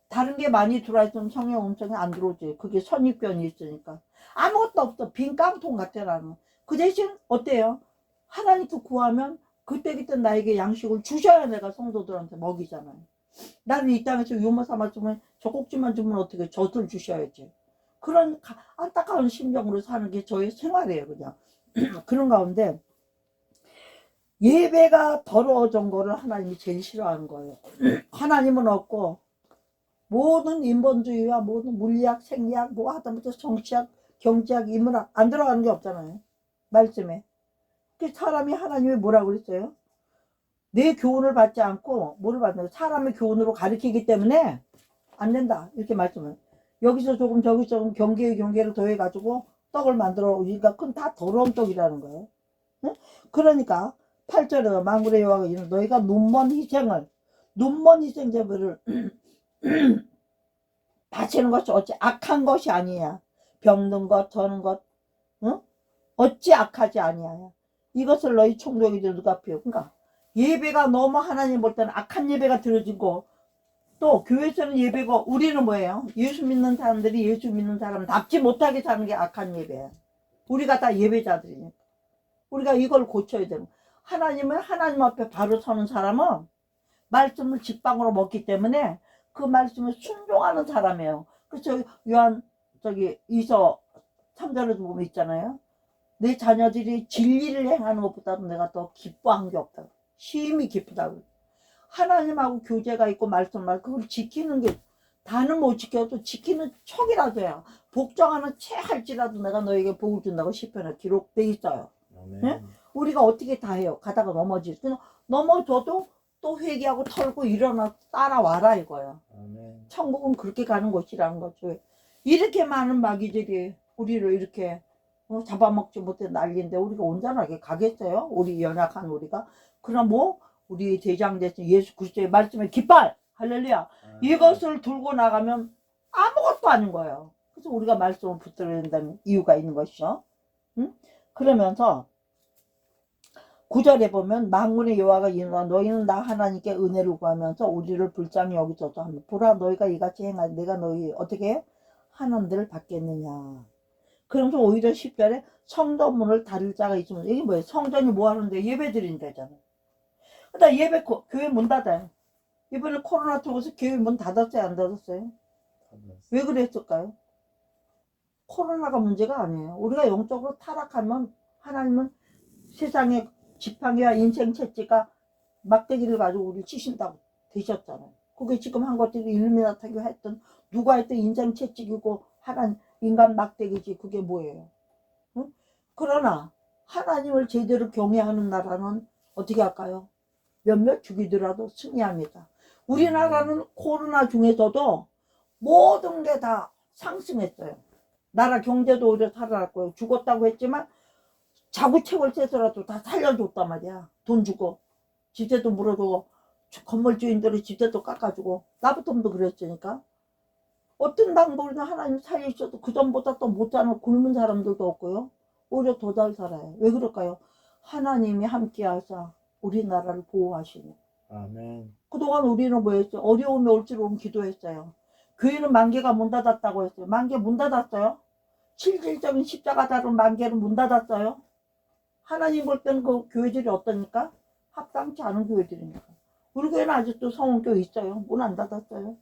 다른 게 많이 들어있으면 성령 음성이 안 들어오지. 그게 선입견이 있으니까. 아무것도 없어. 빈 깡통 같아 나는. 그 대신 어때요? 하나님께 구하면 그때그때 나에게 양식을 주셔야 내가 성도들한테 먹이잖아요. 나는 이 땅에서 유모 삼았으면 젖꼭지만 주면 어떻게 젖을 주셔야지. 그런 안타까운 심정으로 사는 게 저의 생활이에요 그냥. 그런 가운데 예배가 더러워진 거를 하나님이 제일 싫어하는 거예요. 하나님은 없고 모든 인본주의와 모든 물리학, 생리학, 뭐 하다못해 정치학, 경제학, 인문학 안 들어가는 게 없잖아요. 말씀에. 그 사람이 하나님이 뭐라고 그랬어요? 내 교훈을 받지 않고 뭐를 받는 사람의 교훈으로 가르치기 때문에 안 된다. 이렇게 말씀을. 여기서 조금 저기서 조금 경계를 더해가지고 떡을 만들어 오니까 그건 다 더러운 떡이라는 거예요. 응? 그러니까 8절에 만군의 여호와가 이르노니 너희가 눈먼 희생 제물을 바치는 것이 어찌 악한 것이 아니야. 병든 것, 저는 것, 응? 어찌 악하지 아니야. 이것을 너희 총독이들 누가 피워. 그러니까 예배가 너무 하나님 볼 때는 악한 예배가 드려지고, 또 교회에서는 예배가, 우리는 뭐예요? 예수 믿는 사람들이 예수 믿는 사람답지 못하게 사는 게 악한 예배야. 우리가 다 예배자들이니까. 우리가 이걸 고쳐야 되는 거야. 하나님은 하나님 앞에 바로 서는 사람은 말씀을 직방으로 먹기 때문에 그 말씀을 순종하는 사람이에요. 그래서 요한 이서 3절에도 보면 있잖아요. 내 자녀들이 진리를 행하는 것보다도 내가 더 기뻐한 게 없다. 심히 기쁘다고. 하나님하고 교제가 있고 말씀을 그걸 지키는 게, 다는 못 지켜도 지키는 척이라도 해요. 복종하는 채 할지라도 내가 너에게 복을 준다고 시편에 기록돼 있어요. 네? 우리가 어떻게 다 해요? 가다가 넘어질 때는 넘어져도 또 회개하고 털고 일어나 따라와라 이거예요. 아멘. 천국은 그렇게 가는 곳이라는 거죠. 이렇게 많은 마귀들이 우리를 이렇게 잡아먹지 못해 난리인데 우리가 온전하게 가겠어요? 우리 연약한 우리가. 그럼 뭐 우리 대장 대신 예수 그리스도의 말씀에 깃발, 할렐루야, 이것을 들고 나가면 아무것도 아닌 거예요. 그래서 우리가 말씀을 붙들어야 된다는 이유가 있는 것이죠. 응? 그러면서 9절에 보면 만군의 여호와가 이르노라 너희는 나 하나님께 은혜를 구하면서 우리를 불쌍히 여기소서 하며 보라 너희가 이같이 행하니 내가 너희 어떻게 해? 하나님들을 받겠느냐. 그러면서 오히려 10절에 성전문을 닫을 자가 있으면, 이게 뭐예요? 성전이 뭐 하는데? 예배 드린다잖아. 그러니까 예배 교회 문 닫아요. 이번에 코로나 터져서 교회 문 닫았어요? 안 닫았어요? 왜 그랬을까요? 코로나가 문제가 아니에요. 우리가 영적으로 타락하면 하나님은 세상에 지팡이와 인생 채찍가 막대기를 가지고 우리를 치신다고 되셨잖아요. 그게 지금 한 것들이 일루미나티가 했던, 누가 했던 인생 채찍이고 하나님 인간 막대기지. 그게 뭐예요? 응? 그러나 하나님을 제대로 경외하는 나라는 어떻게 할까요? 몇몇 죽이더라도 승리합니다. 우리나라는 코로나 중에서도 모든 게 다 상승했어요. 나라 경제도 오히려 살아났고요. 죽었다고 했지만 자구책을 떼서라도 다 살려줬단 말이야. 돈 주고 집세도 물어주고 건물주인들이 집세도 깎아주고 나부터도 그랬으니까. 어떤 방법이나 하나님 살리셔도 그 전보다 또 못 사는 굶은 사람들도 없고요. 오히려 더 잘 살아요. 왜 그럴까요? 하나님이 함께 하사 우리나라를 보호하시니. 아멘. 그동안 우리는 뭐였죠? 어려움이 올지로 기도했어요. 교회는 만개가 문 닫았다고 했어요. 만개 문 닫았어요? 실질적인 십자가 다룬 만개는 문 닫았어요? 하나님 볼 때는 그 교회들이 어떠니까? 합당치 않은 교회들이니까. 우리 교회는 아직도 성원교회 있어요. 문 안 닫았어요.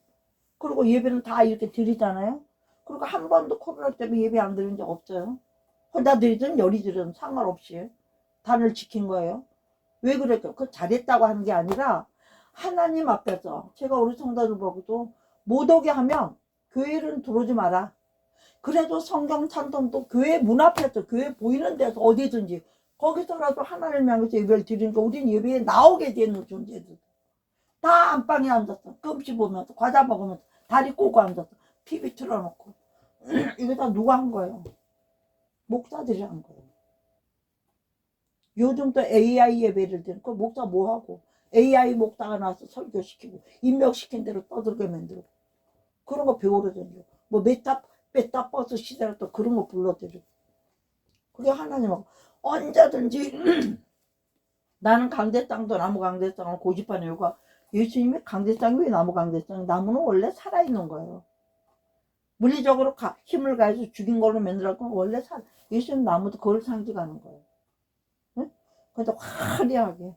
그리고 예배는 다 이렇게 드리잖아요. 그리고 한 번도 코로나 때문에 예배 안 드린 적 없어요. 혼자 드리든 열이 드리든 상관없이 단을 지킨 거예요. 왜 그랬죠? 그 잘했다고 하는 게 아니라 하나님 앞에서 제가 우리 성도들 보고도 못 오게 하면 교회는 들어오지 마라. 그래도 성경 찬송도 교회 문 앞에서, 교회 보이는 데서 어디든지 거기서라도 하나님 향해서 예배를 드리니까 우린 예배에 나오게 되는 존재들. 다 안방에 앉았어. 끔찍 보면서 과자 먹으면서 다리 꼬고 앉았어. TV 틀어놓고. 이거 다 누가 한 거예요? 목사들이 한 거예요. 요즘 또 AI 예배를 드니까 목사 뭐하고 AI 목사가 나와서 설교시키고 입력시킨 대로 떠들게 만들고 그런 거 배우러 다니고 뭐 메타버스 시대로 또 그런 거 불러드리고. 그게 하나님하고 언제든지 나는 강대땅도 나무 강대땅을 고집하는 이유가 예수님이 강대땅이 왜 나무 강대땅? 나무는 원래 살아있는 거예요. 물리적으로 힘을 가해서 죽인 걸로 만들었고 원래 예수님 나무도 그걸 상징하는 거예요. 응? 근데 화려하게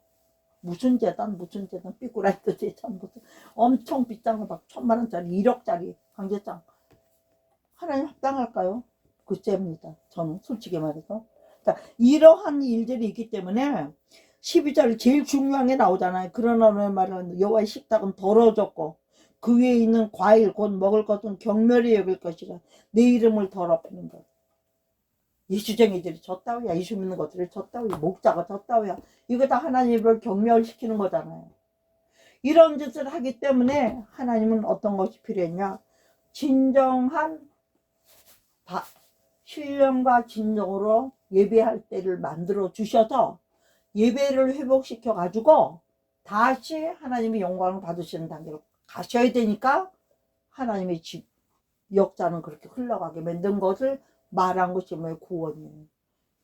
무슨 재단 삐꾸라이트 재단 무슨 엄청 비싼 거 막 1,000만 원짜리 1억짜리 강대땅 하나님 합당할까요? 글쎄입니다. 저는 솔직히 말해서. 그러니까 이러한 일들이 있기 때문에 12절 제일 중요한 게 나오잖아요. 그러나 왜 말은 여호와의 식탁은 더러워졌고 그 위에 있는 과일 곧 먹을 것은 경멸히 여길 것이라 내 이름을 더럽히는 것. 예수쟁이들이 졌다고야. 예수 믿는 것들이 졌다고야. 목자가 졌다고야. 이거 다 하나님을 경멸시키는 거잖아요. 이런 짓을 하기 때문에 하나님은 어떤 것이 필요했냐? 진정한 신령과 진정으로 예배할 때를 만들어 주셔서 예배를 회복시켜 가지고 다시 하나님의 영광을 받으시는 단계로 가셔야 되니까 하나님의 집 역사는 그렇게 흘러가게 만든 것을 말한 것이 뭐예요? 구원이에요.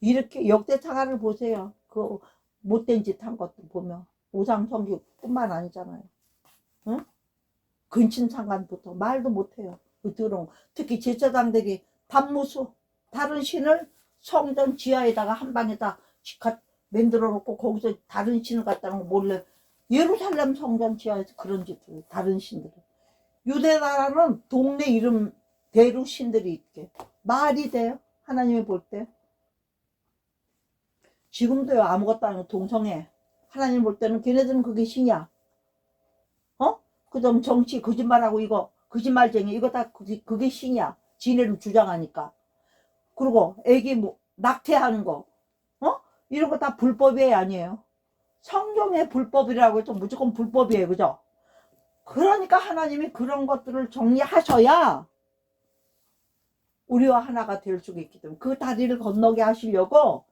이렇게 역대사가를 보세요. 그 못된 짓 한 것도 보면 우상숭배뿐만 아니잖아요. 응? 근친상간부터 말도 못해요. 그 더러운 특히 제사장들이 밤무수 다른 신을 성전 지하에다가 한 방에다 만들어 놓고 거기서 다른 신을 갖다가 몰래 예루살렘 성전 지하에서 그런 짓을 다른 신들을 유대나라는 동네 이름 대로 신들이 있게 말이 돼요. 하나님이 볼 때 지금도요. 아무것도 아니고 동성애 하나님 볼 때는 걔네들은 그게 신이야. 그다음 정치 거짓말하고 이거 거짓말쟁이 이거 다 그게 신이야. 지네를 주장하니까. 그리고 애기 뭐 낙태하는 거 이런 거 다 불법이 아니에요. 성경에 불법이라고 해서 무조건 불법이에요. 그죠? 그러니까 하나님이 그런 것들을 정리하셔야 우리와 하나가 될 수가 있기 때문에 그 다리를 건너게 하시려고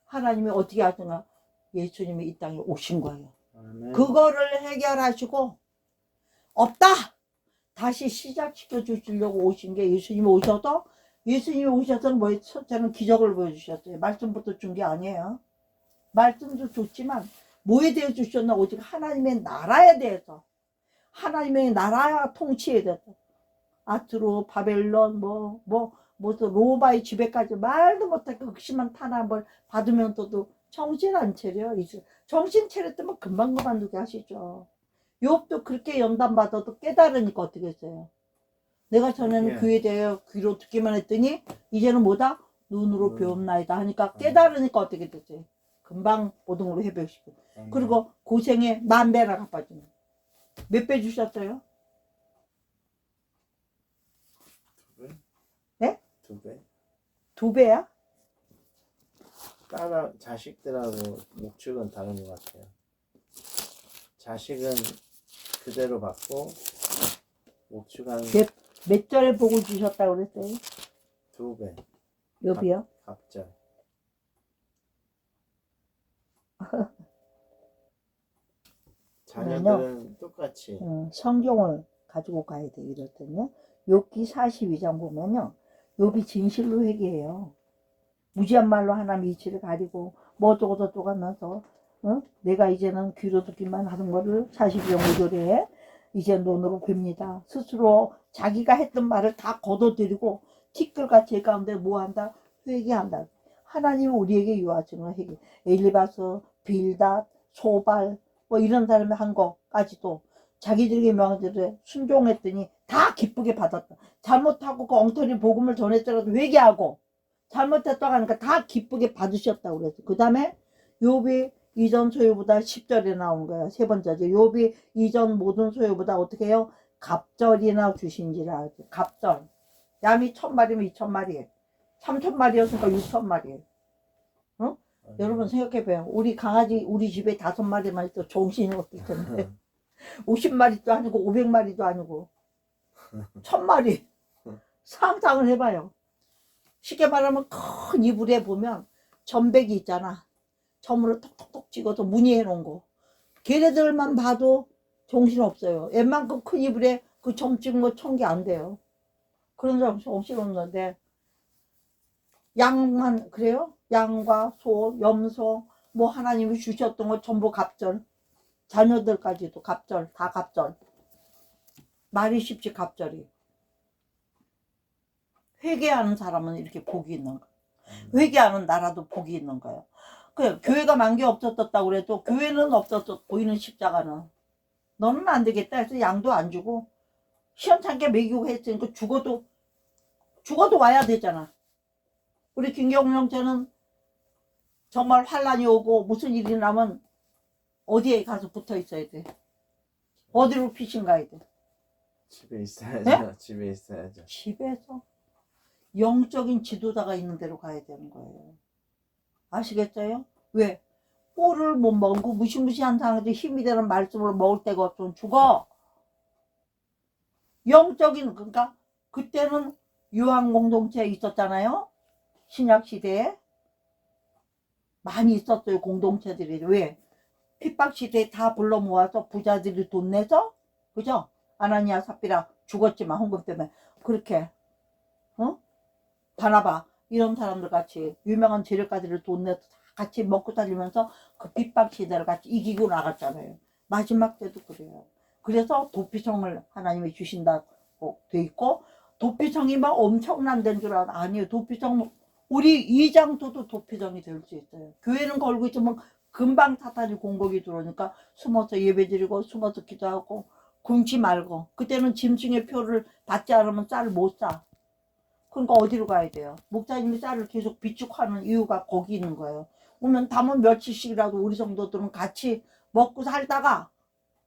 하나님이 어떻게 하시나 예수님이 이 땅에 오신 거예요. 아멘. 그거를 해결하시고 없다 다시 시작시켜 주시려고 오신 게 예수님이 오셔서 뭐 첫째는 기적을 보여주셨어요. 말씀부터 준 게 아니에요. 말씀도 좋지만 뭐에 대해 주셨나 오직 하나님의 나라에 대해서 하나님의 나라 통치에 대해서 아트로 바벨론 무슨 로마의 지배까지 말도 못하게 극심한 탄압을 받으면서도 정신 안 차려. 정신 차렸다면 금방 두게 하시죠. 욥도 그렇게 연단받아도 깨달으니까 어떻게 했어요? 내가 전에는 귀에 대해 귀로 듣기만 했더니 이제는 뭐다? 눈으로 배움나이다 하니까 깨달으니까 어떻게 됐어요? 금방 모든 걸로 회복시키고 그리고 고생에 10,000배나 갚아주는 몇 배 주셨어요? 2배? 네? 2배? 2배야? 자식들하고 목축은 다른 것 같아요. 자식은 그대로 받고 목축한 몇 절에 보고 주셨다고 그랬어요? 2배. 여비요? 갑절. 자녀들은 똑같이 성경을 가지고 가야 돼. 이럴 때는요. 욥기 42장 보면요. 욥이 진실로 회개해요. 무지한 말로 하나님 이치를 가리고 뭐 어쩌고 하면서 내가 이제는 귀로 듣기만 하는 거를 42장 5절에 이제 눈으로 봅니다. 스스로 자기가 했던 말을 다 거둬들이고 티끌과 제 가운데 뭐한다? 회개한다. 하나님이 우리에게 유하시는 회개. 엘리바스, 빌닷, 소발 뭐 이런 사람이 한 거까지도 자기들에게 명한 대로 순종했더니 다 기쁘게 받았다. 잘못하고 그 엉터리 복음을 전했더라도 회개하고 잘못했다고 하니까 다 기쁘게 받으셨다고 그랬어. 그 다음에 욥이 이전 소유보다 10절에 나온 거예요. 세 번째죠. 욥이 이전 모든 소유보다 어떻게 해요? 갑절이나 주신지라. 갑절. 양이 1,000마리면 2,000마리. 3,000마리였으니까 6,000마리. 여러분 생각해봐요. 우리 강아지 우리 집에 5마리만 있어 정신이 없을 텐데 50마리도 아니고 500마리도 아니고 1,000마리. 상상을 해봐요. 쉽게 말하면 큰 이불에 보면 점백이 있잖아. 점으로 톡톡톡 찍어서 무늬해 놓은 거. 걔네들만 봐도 정신없어요. 웬만큼 큰 이불에 그 점 찍은 거 1,000개 안 돼요. 그런 점 없이 놓는데 양만 그래요? 양과 소, 염소 뭐 하나님이 주셨던 거 전부 갑절. 자녀들까지도 갑절. 다 갑절. 말이 쉽지 갑절이. 회개하는 사람은 이렇게 복이 있는 거예요. 회개하는 나라도 복이 있는 거예요. 그래, 교회가 만개 없었다고 그래도 교회는 없었어. 보이는 십자가는. 너는 안 되겠다 해서 양도 안 주고 시원찮게 먹이고 했으니까 죽어도 와야 되잖아. 우리 김경영제는 정말 환란이 오고 무슨 일이 나면 어디에 가서 붙어 있어야 돼? 어디로 피신 가야 돼? 집에 있어야죠. 네? 집에 있어야죠. 집에서 영적인 지도자가 있는 데로 가야 되는 거예요. 아시겠어요? 왜? 꼴을 못 먹고 무시무시한 상황에서 힘이 되는 말씀을 먹을 데가 없으면 죽어. 영적인 그러니까 그때는 유한 공동체 있었잖아요. 신약 시대에 많이 있었어요. 공동체들이. 왜? 핍박 시대에 다 불러 모아서 부자들이 돈 내서 그죠? 아나니아 삽비라 죽었지만 헌금 때문에 그렇게 봐봐. 이런 사람들 같이 유명한 재력가들을 돈 내서 같이 먹고 살리면서 그 빗방 시대를 같이 이기고 나갔잖아요. 마지막 때도 그래요. 그래서 도피성을 하나님이 주신다고 돼 있고, 도피성이 막 엄청난 데인 줄 알아. 아니에요. 도피성, 우리 이장도도 도피성이 될 수 있어요. 교회는 걸고 있으면 금방 사탄이 공격이 들어오니까 숨어서 예배드리고 숨어서 기도하고 굶지 말고. 그때는 짐승의 표를 받지 않으면 쌀을 못 사. 그러니까 어디로 가야 돼요? 목사님이 쌀을 계속 비축하는 이유가 거기 있는 거예요. 오면 담은 며칠씩이라도 우리 성도들은 같이 먹고 살다가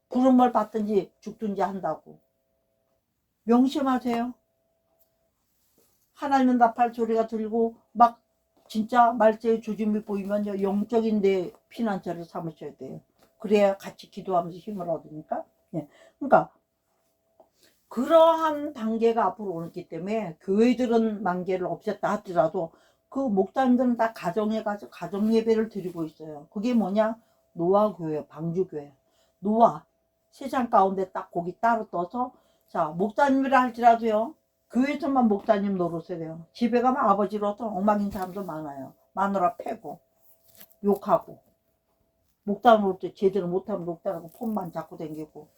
부름을 받든지 죽든지 한다고. 명심하세요. 하나님은 나팔 소리가 들리고 막 진짜 말세의 조짐이 보이면 영적인 데 피난처를 삼으셔야 돼요. 그래야 같이 기도하면서 힘을 얻으니까. 예. 그러니까 그러한 단계가 앞으로 오기 때문에 교회들은 만개를 없앴다 하더라도 그 목사님들은 다 가정에 가서 가정 예배를 드리고 있어요. 그게 뭐냐? 노아 교회, 방주 교회. 노아 세상 가운데 딱 거기 따로 떠서, 자, 목사님이라 할지라도요, 교회에서만 목사님 노릇을 해요. 집에 가면 아버지로서 엉망인 사람도 많아요. 마누라 패고 욕하고 목사 노릇 제대로 못하면 목사라고 폰만 잡고 다니고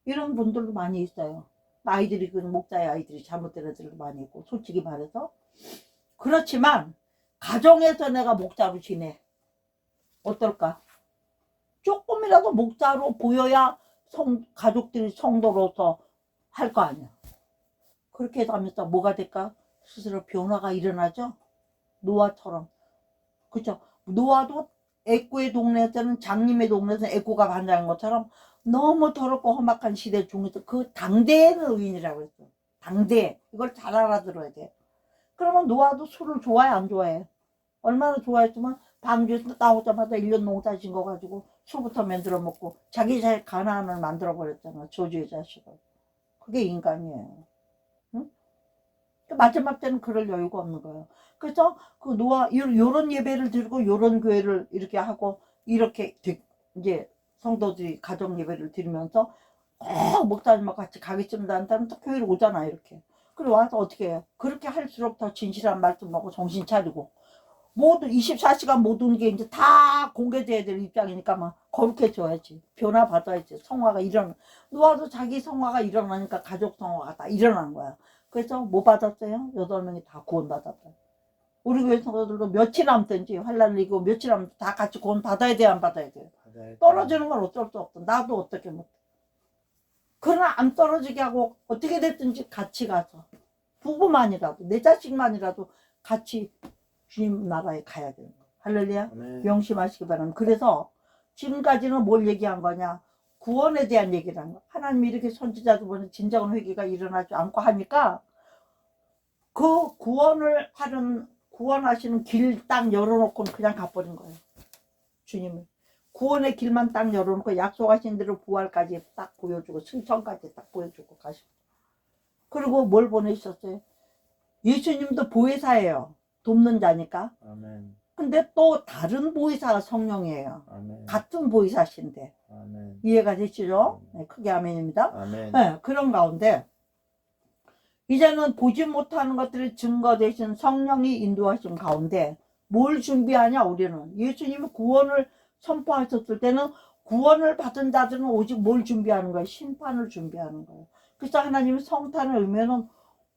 이런 분들도 많이 있어요. 아이들이, 그 목사의 아이들이 잘못된 애들도 많이 있고, 솔직히 말해서. 그렇지만 가정에서 내가 목사로 지내. 어떨까? 조금이라도 목사로 보여야 가족들이 성도로서 할 거 아니야. 그렇게 하면서 뭐가 될까? 스스로 변화가 일어나죠. 노아처럼. 그죠? 노아도 애꾸의 동네에서는, 장님의 동네에서는 애꾸가 반장인 것처럼 너무 더럽고 험악한 시대 중에서 그 당대의 의인이라고 했어. 당대. 이걸 잘 알아들어야 돼. 그러면 노아도 술을 좋아해, 안 좋아해? 얼마나 좋아했지만 방주에서 나오자마자 1년 농사 진 거 가지고 술부터 만들어 먹고 자기 자의 가나안을 만들어 버렸잖아. 저주의 자식을. 그게 인간이에요. 응? 마지막 때는 그럴 여유가 없는 거예요. 그래서 그 노아, 요런 예배를 드리고 요런 교회를 이렇게 하고 이렇게 이제 성도들이 가정 예배를 드리면서 목사님하고 같이 가겠습니다 한다면 또 교회를 오잖아, 이렇게. 그리고 와서 어떻게 해요? 그렇게 할수록 더 진실한 말씀하고 정신 차리고, 모두 24시간 모든 게 이제 다 공개돼야 될 입장이니까 막 거룩해져야지. 변화 받아야지. 성화가 노아도 자기 성화가 일어나니까 가족 성화가 다 일어난 거야. 그래서 뭐 받았어요? 8명이 다 구원 받았다. 우리 교회 성도들도 며칠 남든지 환란을 이기고 며칠 남든지 다 같이 구원 받아야 돼, 안 받아야 돼요? 떨어지는 건 어쩔 수 없어. 나도 어떻게 못해. 그러나 안 떨어지게 하고 어떻게 됐든지 같이 가서, 부부만이라도 내 자식만이라도 같이 주님 나라에 가야 되는 거야. 할렐루야. 명심하시기 바랍니다. 그래서 지금까지는 뭘 얘기한 거냐? 구원에 대한 얘기를 한 거야. 하나님이 이렇게 선지자들 보는 진정한 회개가 일어나지 않고 하니까 그 구원하시는 길 딱 열어놓고 그냥 가버린 거예요. 주님은 구원의 길만 딱 열어놓고 약속하신 대로 부활까지 딱 보여주고 승천까지 딱 보여주고 가시고. 그리고 뭘 보내셨어요? 예수님도 보혜사예요. 돕는 자니까. 아멘. 근데 또 다른 보혜사가 성령이에요. 아멘. 같은 보혜사신데. 아멘. 이해가 되시죠? 네, 크게 아멘입니다. 아멘. 네, 그런 가운데 이제는 보지 못하는 것들이 증거 되신 성령이 인도하신 가운데 뭘 준비하냐? 우리는 예수님이 구원을 선포하셨을 때는 구원을 받은 자들은 오직 뭘 준비하는 거예요? 심판을 준비하는 거예요. 그래서 하나님이 성탄을 의미는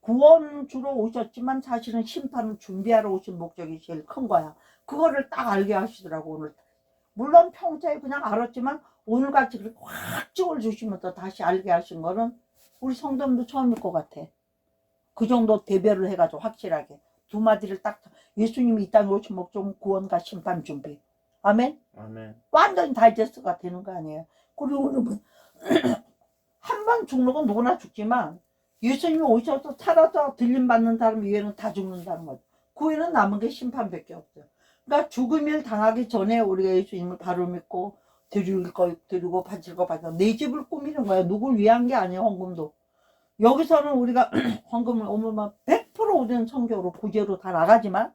구원 주러 오셨지만 사실은 심판을 준비하러 오신 목적이 제일 큰 거야. 그거를 딱 알게 하시더라고, 오늘. 물론 평소에 그냥 알았지만 오늘같이 그렇게 확 찍어 주시면서 다시 알게 하신 거는 우리 성도님도 처음일 것 같아. 그 정도 대별을 해가지고 확실하게 두 마디를 딱, 예수님이 이 땅에 오신 목적은 구원과 심판 준비. 아멘? 아멘. 완전히 다이제스트가 되는 거 아니에요. 그리고 여러분 한 번 죽는 건 누구나 죽지만 예수님이 오셔서 살아서 들림받는 사람 이외에는 다 죽는다는 거죠. 그 외에는 남은 게 심판밖에 없어요. 그러니까 죽음을 당하기 전에 우리가 예수님을 바로 믿고 드리고 바칠 거 받아 내 집을 꾸미는 거야. 누굴 위한 게 아니에요. 헌금도. 여기서는 우리가 헌금을 오면 100% 우리는 성경으로 구제로 다 나가지만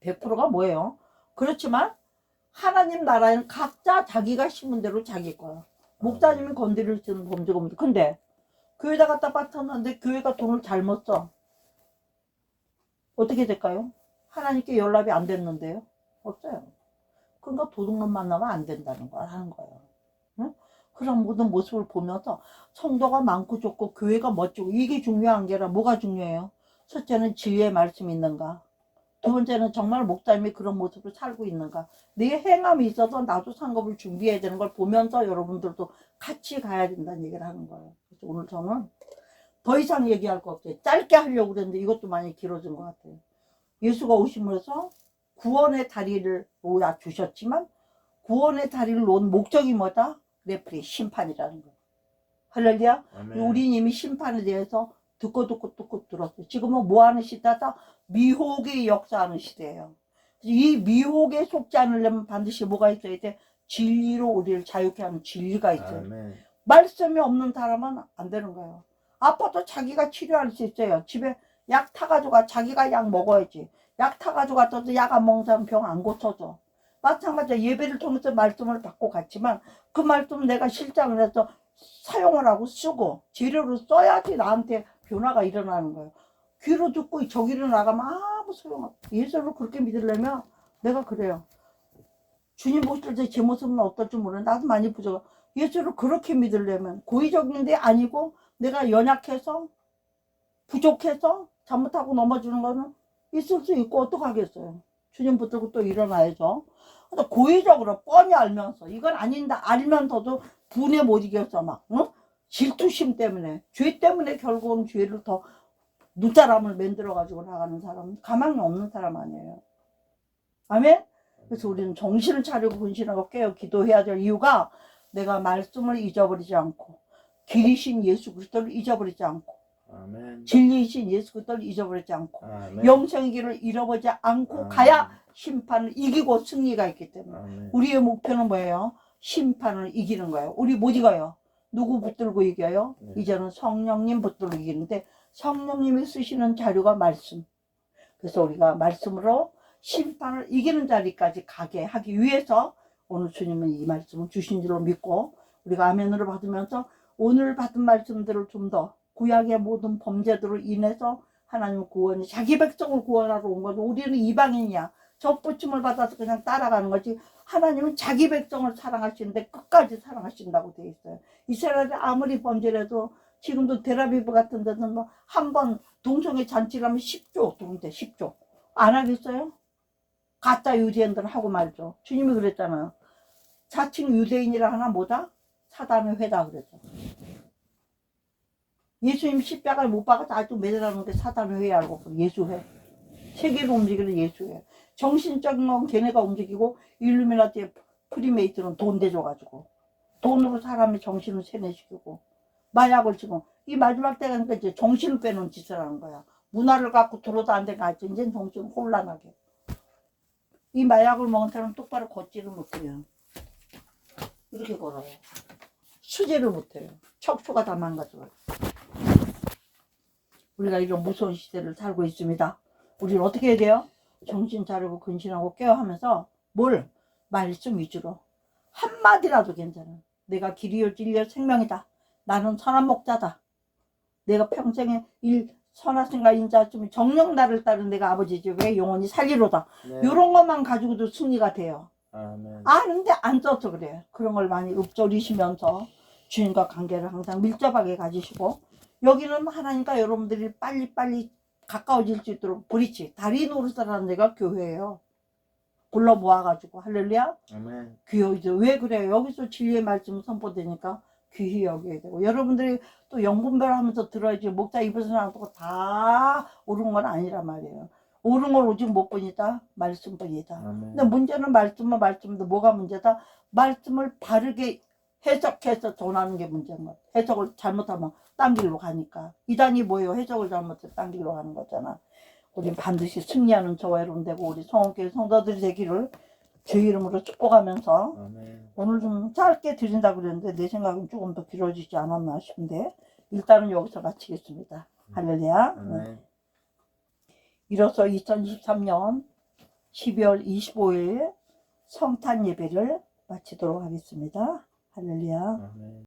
100%가 뭐예요? 그렇지만 하나님 나라에는 각자 자기가 심은 대로 자기 거야. 목사님이 건드릴 수 있는 범죄가 없는데, 근데 교회에다 갖다 바쳤는데 교회가 돈을 잘못 써. 어떻게 될까요? 하나님께 연락이 안 됐는데요? 없어요. 그러니까 도둑놈 만나면 안 된다는 걸 하는 거예요. 응? 그런 모든 모습을 보면서 성도가 많고 좋고 교회가 멋지고 이게 중요한 게 아니라 뭐가 중요해요? 첫째는 진리의 말씀이 있는가? 두 번째는 정말 목사님이 그런 모습을 살고 있는가? 내 행함이 있어서 나도 상급을 준비해야 되는 걸 보면서 여러분들도 같이 가야 된다는 얘기를 하는 거예요. 그래서 오늘 저는 더 이상 얘기할 거 없어요. 짧게 하려고 그랬는데 이것도 많이 길어진 것 같아요. 예수가 오심으로써 구원의 다리를 놓아 주셨지만 구원의 다리를 놓은 목적이 뭐다? 레프리 심판이라는 거예요. 할렐루야. 아멘. 우리 이미 심판에 대해서 듣고 들었어요. 지금은 뭐 하는 시대다? 미혹의 역사하는 시대예요. 이 미혹에 속지 않으려면 반드시 뭐가 있어야 돼? 진리로 우리를 자유케 하는 진리가 있어요. 아멘. 말씀이 없는 사람은 안 되는 거예요. 아파도 자기가 치료할 수 있어요. 집에 약 타가지고 자기가 약 먹어야지. 약 타가지고 갔더니 약 안 먹는 사람 병 안 고쳐져. 마찬가지로 예배를 통해서 말씀을 받고 갔지만 그 말씀 내가 실장을 해서 사용을 하고 쓰고 재료로 써야지 나한테 변화가 일어나는 거예요. 귀로 듣고 저기로 나가면 아무 소용없어. 예수를 그렇게 믿으려면 내가 그래요. 주님 보실 때 제 모습은 어떨지 모르는데 나도 많이 부족해. 예수를 그렇게 믿으려면 고의적인 게 아니고 내가 연약해서 부족해서 잘못하고 넘어지는 거는 있을 수 있고 어떡하겠어요. 주님 붙들고 또 일어나야죠. 근데 고의적으로 뻔히 알면서 이건 아닌다 알면서도 분에 못 이겨서 막 질투심 때문에 죄 때문에 결국은 죄를 더 눈사람을 만들어 가지고 나가는 사람은 가망이 없는 사람 아니에요. 아멘? 그래서 우리는 정신을 차리고 근신하고 깨어 기도해야 될 이유가 내가 말씀을 잊어버리지 않고 길이신 예수 그리스도를 잊어버리지 않고 아멘. 진리이신 예수 그리스도를 잊어버리지 않고 아멘. 영생의 길을 잃어버리지 않고 아멘. 가야 심판을 이기고 승리가 있기 때문에 아멘. 우리의 목표는 뭐예요? 심판을 이기는 거예요. 우리 못 이겨요. 누구 붙들고 이겨요? 네. 이제는 성령님 붙들고 이기는데 성령님이 쓰시는 자료가 말씀. 그래서 우리가 말씀으로 심판을 이기는 자리까지 가게 하기 위해서 오늘 주님은 이 말씀을 주신 줄로 믿고 우리가 아멘으로 받으면서 오늘 받은 말씀들을 좀 더 구약의 모든 범죄들로 인해서 하나님 구원이 자기 백성을 구원하러 온 거죠. 우리는 이방인이야. 접붙임을 받아서 그냥 따라가는 거지. 하나님은 자기 백성을 사랑하시는데 끝까지 사랑하신다고 되어 있어요. 이스라엘이 아무리 범죄를 해도 지금도 델아비브 같은 데는 뭐 한 번 동성애 잔치를 하면 10조 돈인데 10조 안 하겠어요? 가짜 유대인들은 하고 말죠. 주님이 그랬잖아요. 자칭 유대인이라 하나 뭐다? 사단의 회다 그랬죠. 예수님 십자가를 못 박아서 아주 매달아놓은 게 사단의 회라고 예수회. 세계를 움직이는 예수회. 정신적인 건 걔네가 움직이고 일루미나티의 프리메이트는 돈 대줘가지고 돈으로 사람의 정신을 세뇌시키고 마약을 지금 이 마지막 때가 그러니까 이제 정신을 빼놓은 짓을 하는 거야. 문화를 갖고 들어도 안 되니까 이제 정신 혼란하게. 이 마약을 먹은 사람은 똑바로 걷지를 못해요. 이렇게 걸어요. 수제를 못해요. 척추가 다 망가져요. 우리가 이런 무서운 시대를 살고 있습니다. 우리는 어떻게 해야 돼요? 정신 차리고 근신하고 깨어 하면서 뭘? 말씀 위주로. 한마디라도 괜찮아. 내가 길이요 진리요 생명이다. 나는 선한 목자다. 내가 평생에 선하신가 인자하시면 정녕 나를 따른 내가 아버지지 왜 영원히 살리로다. 네. 이런 것만 가지고도 승리가 돼요. 아멘. 아는데 안 써서 그래. 그런 걸 많이 읊조리시면서 주님과 관계를 항상 밀접하게 가지시고 여기는 하나님과 여러분들이 빨리빨리 가까워질 수 있도록 브릿지 다리 노릇하라는 데가 교회예요. 불러 모아가지고 할렐루야. 아멘. 귀여이죠. 왜 그래요? 여기서 진리의 말씀 선포되니까 귀히 여겨야 되고 여러분들이 또 영분별 하면서 들어야지 목사 입에서 나온 거다 옳은 건 아니란 말이에요. 옳은 걸 오직 못 보니다 말씀뿐이다. 아멘. 근데 문제는 말씀도 뭐가 문제다? 말씀을 바르게 해석해서 전하는 게 문제인 거야. 해석을 잘못하면 딴 길로 가니까. 이단이 뭐예요? 해석을 잘못해서 딴 길로 가는 거잖아. 우리 반드시 승리하는 저와 여러분 되고 우리 성원교회 성도들이 되기를 주 이름으로 축복하면서 아멘. 오늘 좀 짧게 드린다고 그랬는데 내 생각은 조금 더 길어지지 않았나 싶은데 일단은 여기서 마치겠습니다. 할렐루야. 아멘. 이로써 2023년 12월 25일 성탄 예배를 마치도록 하겠습니다. 할렐루야. 아멘.